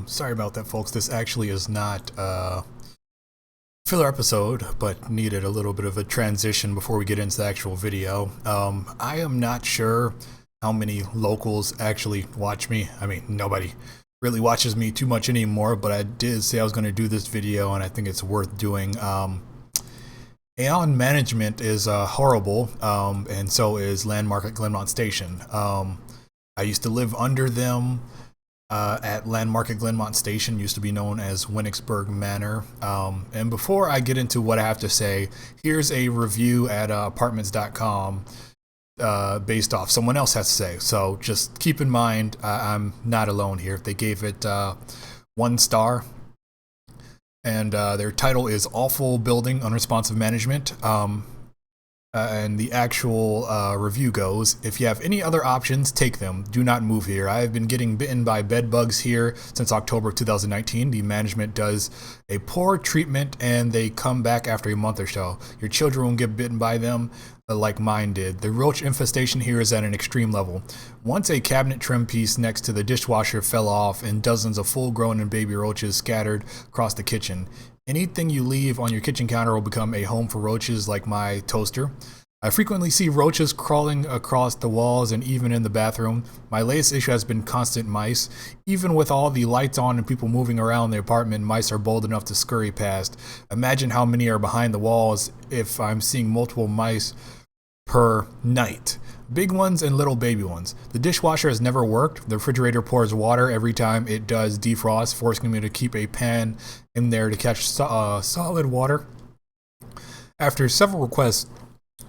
Sorry about that, folks. This actually is not a filler episode, but needed a little bit of a transition before we get into the actual video. I am not sure how many locals actually watch me. I mean, nobody really watches me too much anymore, but I did say I was going to do this video, and I think it's worth doing. Aion management is horrible, and so is Landmark at Glenmont Station. I used to live under them at Landmark at Glenmont Station, used to be known as Winnicksburg Manor. And before I get into what I have to say, here's a review at apartments.com based off someone else has to say. So just keep in mind, I'm not alone here. They gave it 1 star. And their title is Awful Building, Unresponsive Management. And the actual review goes, if you have any other options, take them. Do not move here. I have been getting bitten by bed bugs here since October 2019. The management does a poor treatment and they come back after a month or so. Your children won't get bitten by them like mine did. The roach infestation here is at an extreme level. Once a cabinet trim piece next to the dishwasher fell off and dozens of full-grown and baby roaches scattered across the kitchen. Anything you leave on your kitchen counter will become a home for roaches like my toaster. I frequently see roaches crawling across the walls and even in the bathroom. My latest issue has been constant mice. Even with all the lights on and people moving around the apartment, mice are bold enough to scurry past. Imagine how many are behind the walls if I'm seeing multiple mice per night. Big ones and little baby ones. The dishwasher has never worked. The refrigerator pours water every time it does defrost, forcing me to keep a pan in there to catch solid water. After several requests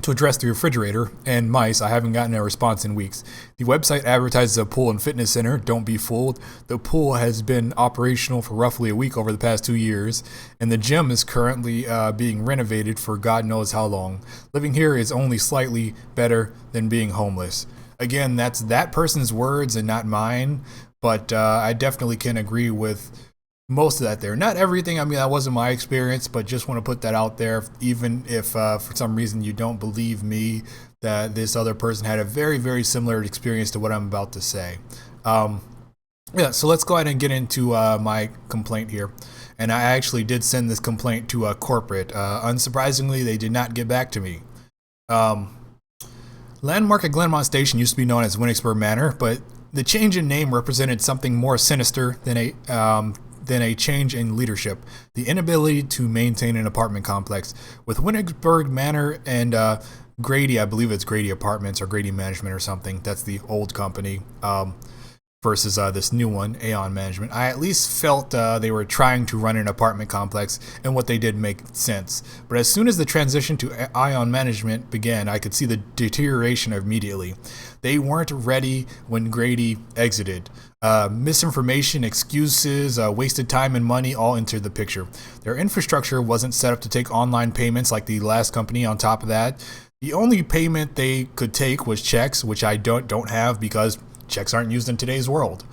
to address the refrigerator and mice, I haven't gotten a response in weeks. The website advertises a pool and fitness center. Don't be fooled. The pool has been operational for roughly a week over the past 2 years, and the gym is currently being renovated for God knows how long. Living here is only slightly better than being homeless. Again, that's that person's words and not mine, but I definitely can agree with most of that there. Not everything, I mean, that wasn't my experience, but just want to put that out there, even if for some reason you don't believe me that this other person had a very, very similar experience to what I'm about to say. Yeah, so let's go ahead and get into my complaint here. And I actually did send this complaint to corporate. Unsurprisingly, they did not get back to me. Landmark at Glenmont Station used to be known as Winnicksburg Manor, but the change in name represented something more sinister than a change in leadership. The inability to maintain an apartment complex. With Winnicksburg Manor and Grady, I believe it's Grady Apartments or Grady Management or something. That's the old company. Versus this new one, Aion Management. I at least felt they were trying to run an apartment complex, and what they did make sense. But as soon as the transition to Aion Management began, I could see the deterioration immediately. They weren't ready when Grady exited. Misinformation, excuses, wasted time and money all entered the picture. Their infrastructure wasn't set up to take online payments like the last company. On top of that, the only payment they could take was checks, which I don't have because checks aren't used in today's world.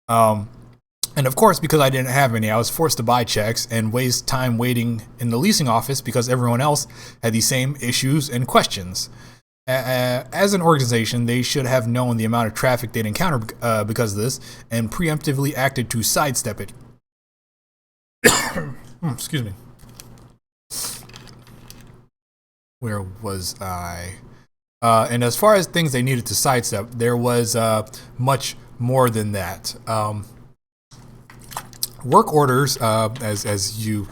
And of course, because I didn't have any, I was forced to buy checks and waste time waiting in the leasing office because everyone else had the same issues and questions. As an organization, they should have known the amount of traffic they'd encounter because of this and preemptively acted to sidestep it. Excuse me. Where was I? And as far as things they needed to sidestep, there was much more than that. Work orders, as you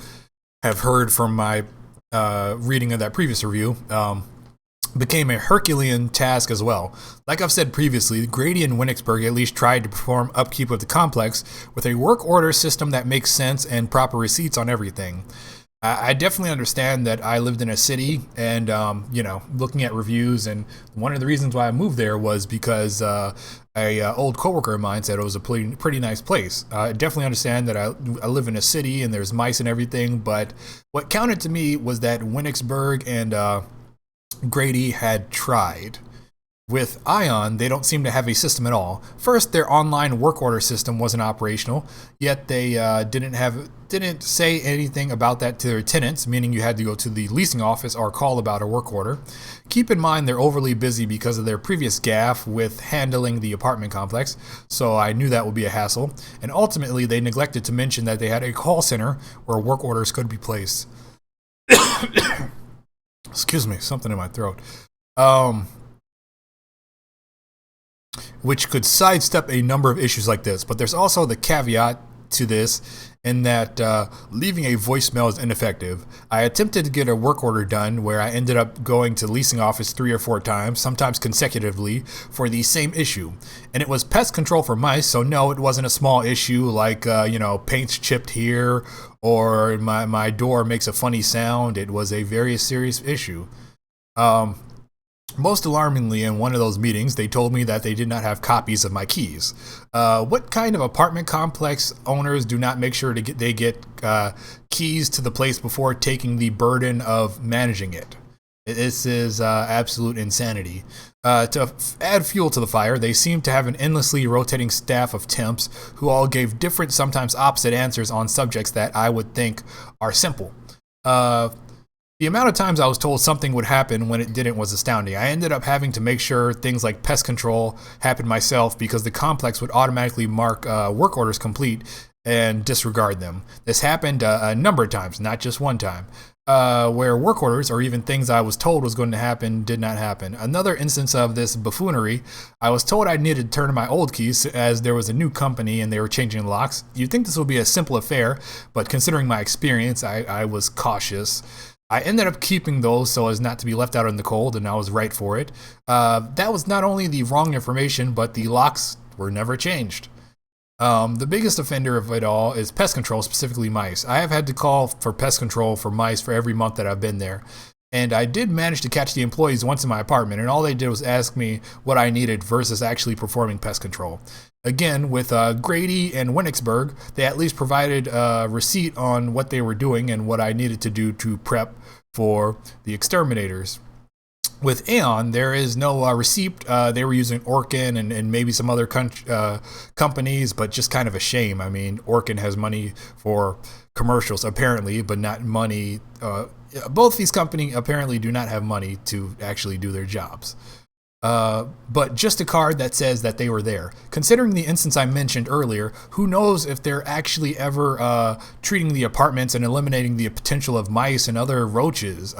have heard from my reading of that previous review, became a Herculean task as well. Like I've said previously, Grady and Winnicksburg at least tried to perform upkeep of the complex with a work order system that makes sense and proper receipts on everything. I definitely understand that I lived in a city and, looking at reviews, and one of the reasons why I moved there was because a old coworker of mine said it was a pretty nice place. I definitely understand that I live in a city and there's mice and everything, but what counted to me was that Winnicksburg and Grady had tried. With Aion, they don't seem to have a system at all. First, their online work order system wasn't operational, yet they didn't have didn't say anything about that to their tenants, meaning you had to go to the leasing office or call about a work order. Keep in mind they're overly busy because of their previous gaffe with handling the apartment complex, so I knew that would be a hassle. And ultimately, they neglected to mention that they had a call center where work orders could be placed. Excuse me, something in my throat. Which could sidestep a number of issues like this. But there's also the caveat to this in that leaving a voicemail is ineffective. I attempted to get a work order done where I ended up going to the leasing office 3 or 4 times, sometimes consecutively, for the same issue. And it was pest control for mice, so no, it wasn't a small issue like, paint's chipped here or my door makes a funny sound. It was a very serious issue. Most alarmingly, in one of those meetings, they told me that they did not have copies of my keys. What kind of apartment complex owners do not make sure to get keys to the place before taking the burden of managing it? This is absolute insanity. To add fuel to the fire, they seem to have an endlessly rotating staff of temps who all gave different, sometimes opposite answers on subjects that I would think are simple. The amount of times I was told something would happen when it didn't was astounding. I ended up having to make sure things like pest control happened myself because the complex would automatically mark work orders complete and disregard them. This happened a number of times, not just one time, where work orders or even things I was told was going to happen did not happen. Another instance of this buffoonery, I was told I needed to turn in my old keys as there was a new company and they were changing the locks. You'd think this would be a simple affair, but considering my experience, I was cautious. I ended up keeping those so as not to be left out in the cold, and I was right for it. That was not only the wrong information, but the locks were never changed. The biggest offender of it all is pest control, specifically mice. I have had to call for pest control for mice for every month that I've been there. And I did manage to catch the employees once in my apartment, and all they did was ask me what I needed versus actually performing pest control. Again, with Grady and Winnicksburg, they at least provided a receipt on what they were doing and what I needed to do to prep for the exterminators. With Aion, there is no receipt. They were using Orkin and maybe some other companies, but just kind of a shame. I mean, Orkin has money for commercials, apparently, but not money. Both these companies apparently do not have money to actually do their jobs. But just a card that says that they were there. Considering the instance I mentioned earlier, who knows if they're actually ever treating the apartments and eliminating the potential of mice and other roaches.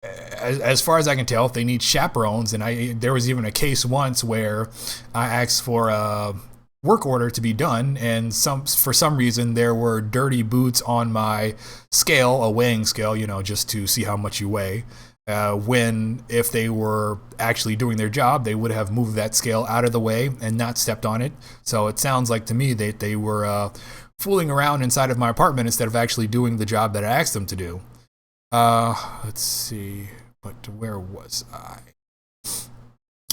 As far as I can tell, if they need chaperones, and there was even a case once where I asked for a work order to be done, and for some reason there were dirty boots on my scale, a weighing scale, just to see how much you weigh. When if they were actually doing their job, they would have moved that scale out of the way and not stepped on it. So it sounds like to me that they were fooling around inside of my apartment instead of actually doing the job that I asked them to do. Let's see, but where was I?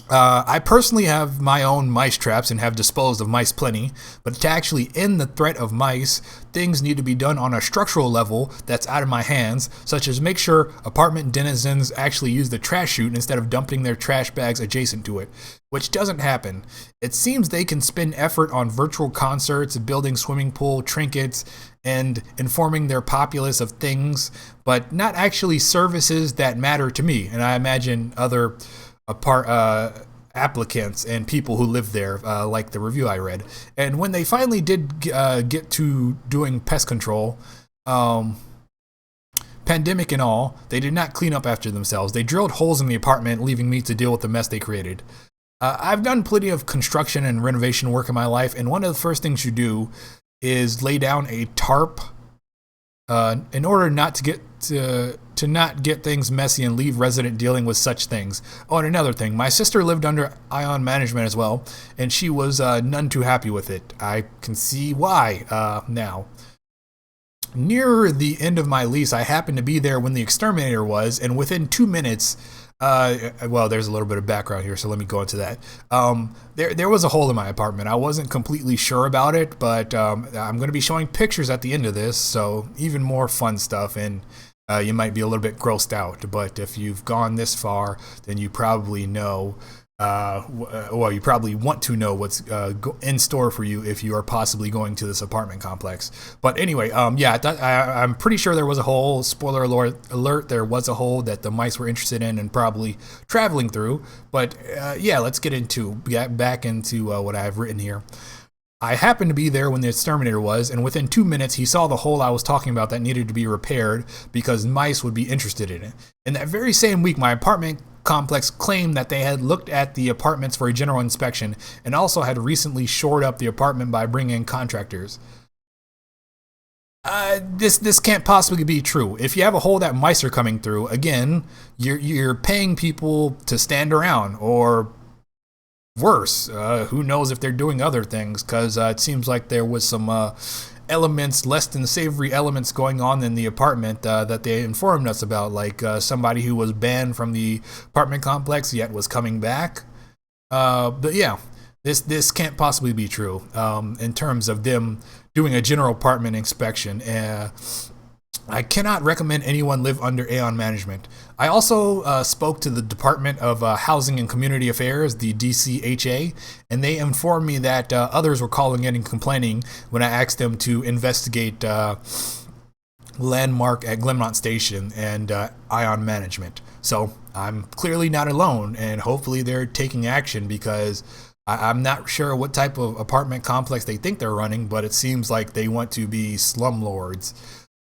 I personally have my own mice traps and have disposed of mice plenty, but to actually end the threat of mice, things need to be done on a structural level that's out of my hands, such as make sure apartment denizens actually use the trash chute instead of dumping their trash bags adjacent to it, which doesn't happen. It seems they can spend effort on virtual concerts, building swimming pool trinkets, and informing their populace of things, but not actually services that matter to me, and I imagine other applicants and people who live there, like the review I read. And when they finally did get to doing pest control, pandemic and all, they did not clean up after themselves. They drilled holes in the apartment, leaving me to deal with the mess they created. I've done plenty of construction and renovation work in my life, and one of the first things you do is lay down a tarp in order not to not get things messy and leave resident dealing with such things. Oh, and another thing, my sister lived under Aion management as well, and she was none too happy with it. I can see why now. Near the end of my lease, I happened to be there when the exterminator was, and within 2 minutes, well, there's a little bit of background here, so let me go into that. There was a hole in my apartment. I wasn't completely sure about it, but I'm going to be showing pictures at the end of this, so even more fun stuff, and you might be a little bit grossed out. But if you've gone this far, then you probably know well, you probably want to know what's in store for you if you are possibly going to this apartment complex. But anyway, yeah, I'm pretty sure there was a hole. Spoiler alert, there was a hole that the mice were interested in and probably traveling through. But yeah, let's get back into what I have written here. I happened to be there when the exterminator was, and within 2 minutes he saw the hole I was talking about that needed to be repaired because mice would be interested in it. In that very same week, my apartment complex claimed that they had looked at the apartments for a general inspection and also had recently shored up the apartment by bringing in contractors. This can't possibly be true. If you have a hole that mice are coming through, again, you're paying people to stand around, or worse, who knows if they're doing other things, because it seems like there was some elements, less than savory elements going on in the apartment that they informed us about, like somebody who was banned from the apartment complex yet was coming back. But yeah, this can't possibly be true in terms of them doing a general apartment inspection. I cannot recommend anyone live under Aion management. I also spoke to the Department of Housing and Community Affairs, the DCHA, and they informed me that others were calling in and complaining when I asked them to investigate Landmark at Glenmont Station and Aion management. So I'm clearly not alone, and hopefully they're taking action, because I'm not sure what type of apartment complex they think they're running, but it seems like they want to be slumlords.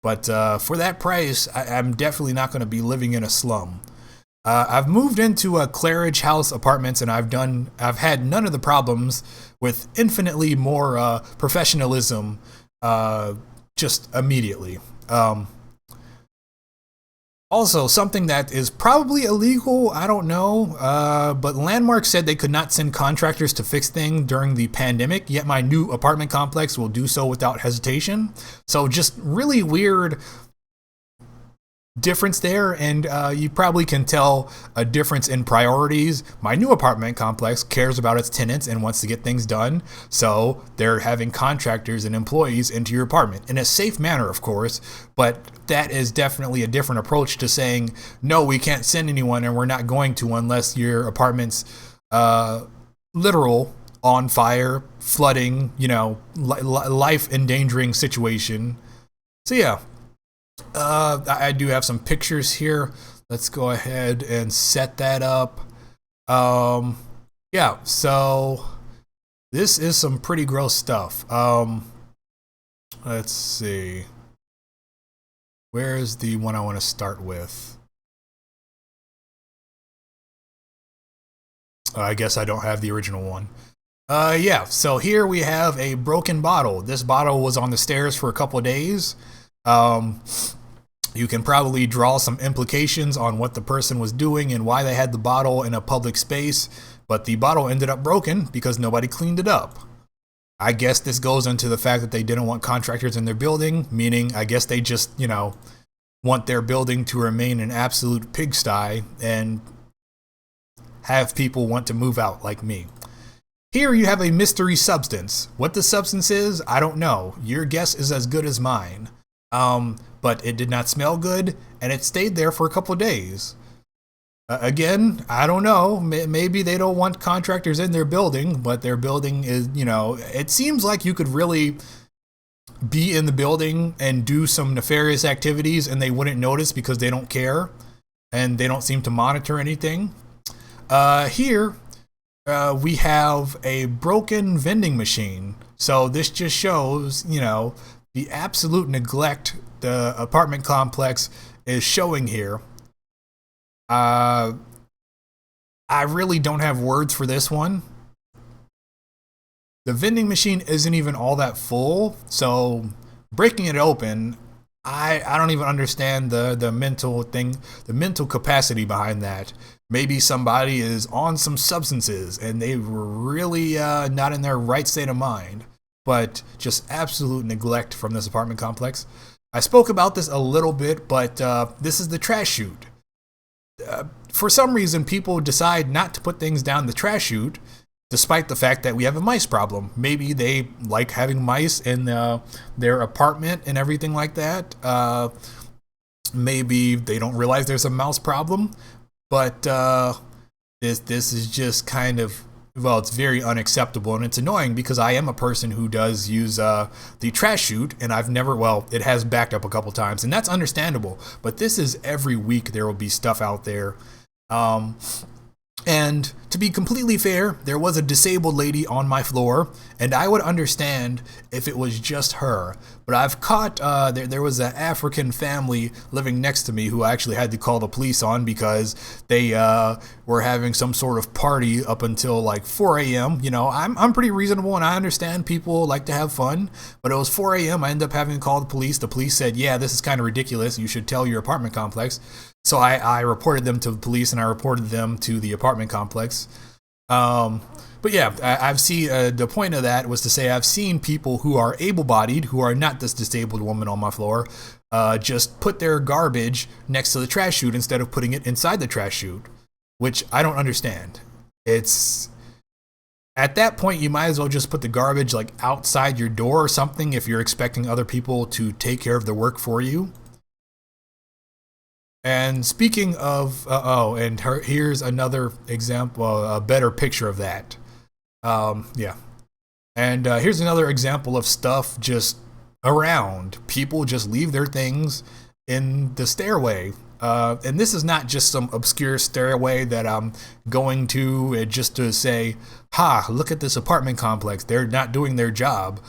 But for that price, I'm definitely not going to be living in a slum. I've moved into a Claridge House apartments, and I've had none of the problems, with infinitely more professionalism just immediately. Also, something that is probably illegal, I don't know, but Landmark said they could not send contractors to fix things during the pandemic, yet my new apartment complex will do so without hesitation. So just really weird difference there, and you probably can tell a difference in priorities. My new apartment complex cares about its tenants and wants to get things done, so they're having contractors and employees into your apartment in a safe manner, of course, but that is definitely a different approach to saying, no, we can't send anyone, and we're not going to unless your apartment's literal on fire, flooding, life endangering situation. So yeah, I do have some pictures here. Let's go ahead and set that up. Yeah, so this is some pretty gross stuff. Let's see. Where's the one I want to start with? I guess I don't have the original one. Yeah, so here we have a broken bottle. This bottle was on the stairs for a couple of days. You can probably draw some implications on what the person was doing and why they had the bottle in a public space, but the bottle ended up broken because nobody cleaned it up. I guess this goes into the fact that they didn't want contractors in their building, meaning I guess they just, want their building to remain an absolute pigsty and have people want to move out like me. Here you have a mystery substance. What the substance is, I don't know. Your guess is as good as mine. But it did not smell good, and it stayed there for a couple of days. Again, I don't know. Maybe they don't want contractors in their building, but their building is, it seems like you could really be in the building and do some nefarious activities and they wouldn't notice because they don't care and they don't seem to monitor anything. Here, we have a broken vending machine. So this just shows, the absolute neglect the apartment complex is showing here. I really don't have words for this one. The vending machine isn't even all that full, so breaking it open, I don't even understand the mental thing, the mental capacity behind that. Maybe somebody is on some substances and they were really not in their right state of mind, but just absolute neglect from this apartment complex. I spoke about this a little bit, but this is the trash chute. For some reason, people decide not to put things down the trash chute, despite the fact that we have a mice problem. Maybe they like having mice in their apartment and everything like that. Maybe they don't realize there's a mouse problem. But This is just kind of, well, it's very unacceptable, and it's annoying because I am a person who does use the trash chute, and I've never, well, it has backed up a couple times, and that's understandable. But this is every week there will be stuff out there. And to be completely fair, there was a disabled lady on my floor, and I would understand if it was just her. But I've caught, there was an African family living next to me who I actually had to call the police on because they were having some sort of party up until like 4 a.m. You know, I'm pretty reasonable and I understand people like to have fun, but it was 4 a.m. I ended up having to call the police. The police said, yeah, this is kind of ridiculous. You should tell your apartment complex. So I reported them to the police and I reported them to the apartment complex. But yeah, I've seen, the point of that was to say I've seen people who are able-bodied, who are not this disabled woman on my floor, just put their garbage next to the trash chute instead of putting it inside the trash chute, which I don't understand. It's, at that point, you might as well just put the garbage like outside your door or something if you're expecting other people to take care of the work for you. And speaking of, here's another example, a better picture of that. Yeah. And here's another example of stuff just around. People just leave their things in the stairway. And this is not just some obscure stairway that I'm going to just to say, ha, look at this apartment complex. They're not doing their job.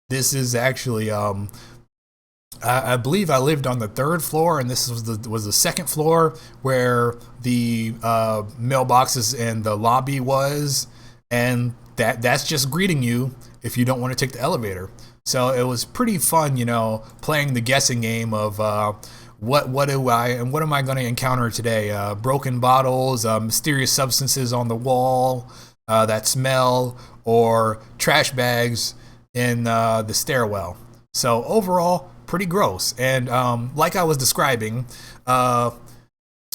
This is actually, I believe I lived on the 3rd floor, and this was the 2nd floor where the mailboxes and the lobby was, and that's just greeting you if you don't want to take the elevator. So it was pretty fun, you know, playing the guessing game of what am I going to encounter today? Broken bottles, mysterious substances on the wall that smell, or trash bags in the stairwell. So overall, pretty gross. And like I was describing,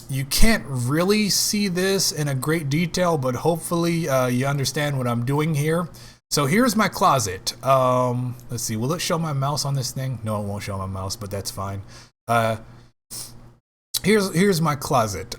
you can't really see this in a great detail, but hopefully you understand what I'm doing here. So here's my closet. Let's see, will it show my mouse on this thing? No, it won't show my mouse, but that's fine. Here's my closet.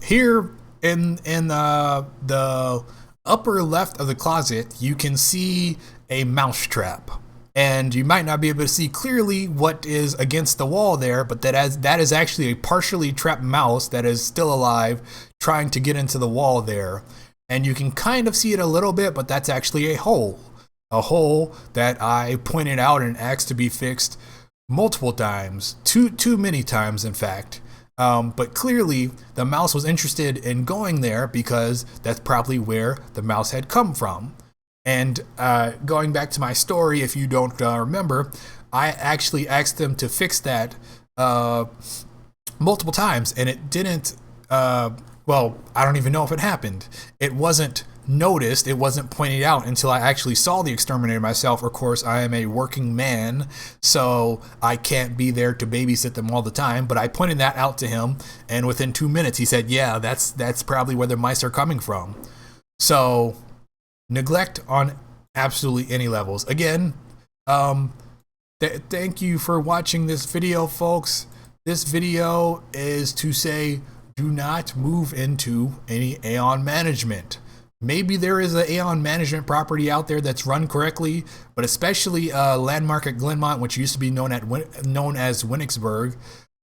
Here in the upper left of the closet, you can see a mouse trap. And you might not be able to see clearly what is against the wall there, but that is actually a partially trapped mouse that is still alive, trying to get into the wall there. And you can kind of see it a little bit, but that's actually a hole that I pointed out and asked to be fixed multiple times, too many times, in fact. But clearly, the mouse was interested in going there because that's probably where the mouse had come from. And going back to my story, if you don't remember, I actually asked them to fix that multiple times, and it didn't, well, I don't even know if it happened. It wasn't noticed, it wasn't pointed out until I actually saw the exterminator myself. Of course, I am a working man, so I can't be there to babysit them all the time, but I pointed that out to him, and within 2 minutes he said, yeah, that's probably where the mice are coming from. So neglect on absolutely any levels. Again, thank you for watching this video, folks. This video is to say, do not move into any Aion management. Maybe there is an Aion management property out there that's run correctly, but especially Landmark at Glenmont, which used to be known as Winnicksburg,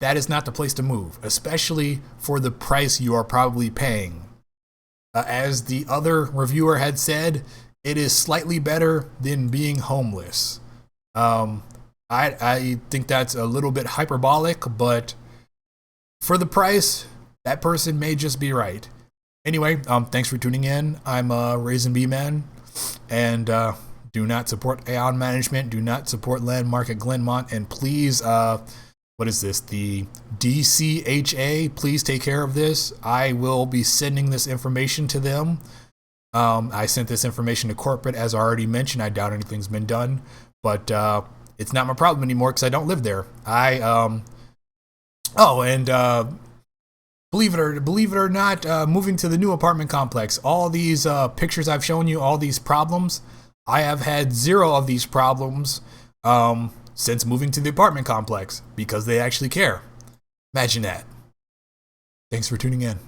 that is not the place to move, especially for the price you are probably paying. As the other reviewer had said, it is slightly better than being homeless. I think that's a little bit hyperbolic, but for the price, that person may just be right. Anyway, thanks for tuning in. I'm Raisin B Man, and do not support Aion management. Do not support Landmark at Glenmont, and please, what is this? The DCHA. Please take care of this. I will be sending this information to them. I sent this information to corporate, as I already mentioned. I doubt anything's been done, but it's not my problem anymore because I don't live there. Believe it or not, moving to the new apartment complex, all these pictures I've shown you, all these problems, I have had 0 of these problems since moving to the apartment complex because they actually care. Imagine that. Thanks for tuning in.